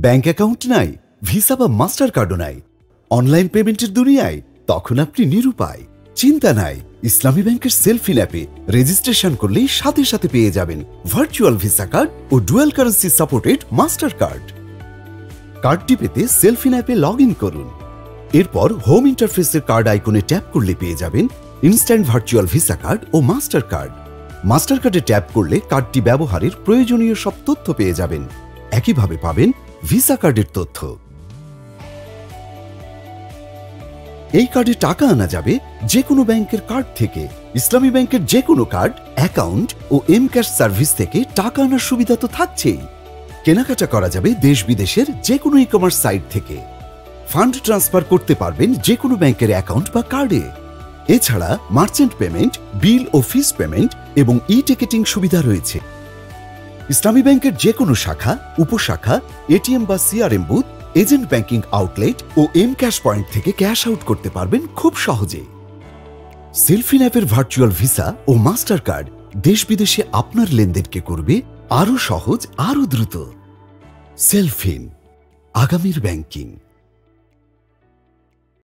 Bank account নাই, visa বা master কার্ডও নাই, অনলাইন পেমেন্টের দুনিয়ায় তখন আপনি নিরুপায়। চিন্তা নাই, ইসলামী ব্যাংকের সেলফিন অ্যাপে রেজিস্ট্রেশন করলেই সাথে সাথে পেয়ে যাবেন ভার্চুয়াল ভিসা কার্ড ও dual currency supported Mastercard. কার্ডটি পেতে সেলফিন অ্যাপে লগ ইন করুন। এরপর হোম ইন্টারফেসের কার্ড আইকনে ট্যাপ করলে পেয়ে যাবেন ইনস্ট্যান্ট ভার্চুয়াল ভিসা কার্ড ও মাস্টার কার্ড। মাস্টার কার্ডে ট্যাপ করলে কার্ডটি ব্যবহারের প্রয়োজনীয় সব তথ্য পেয়ে যাবেন। একইভাবে পাবেন ভিসা কার্ডের তথ্য। এই কার্ডে টাকা আনা যাবে যে কোনো ব্যাংকের কার্ড থেকে। ইসলামী ব্যাংকের যে কোনো কার্ড, অ্যাকাউন্ট ও এম ক্যাশ সার্ভিস থেকে টাকা আনার সুবিধা তো থাকছেই। কেনাকাটা করা যাবে দেশ বিদেশের যে কোনো ই কমার্স সাইট থেকে। ফান্ড ট্রান্সফার করতে পারবেন যে কোনো ব্যাংকের অ্যাকাউন্ট বা কার্ডে। এছাড়া মার্চেন্ট পেমেন্ট, বিল ও ফিস পেমেন্ট এবং ই টিকেটিং সুবিধা রয়েছে। ইসলামী ব্যাংকের যে কোনো শাখা, উপশাখা, এটিএম বা CRM booth, agent banking outlet ও এম ক্যাশ পয়েন্ট থেকে ক্যাশ আউট করতে পারবেন খুব সহজে। সেলফিন অ্যাপের ভার্চুয়াল ভিসা ও মাস্টার কার্ড দেশ বিদেশে আপনার লেনদেনকে করবে আরও সহজ, আরও দ্রুত। সেলফিন, আগামীর ব্যাংকিং।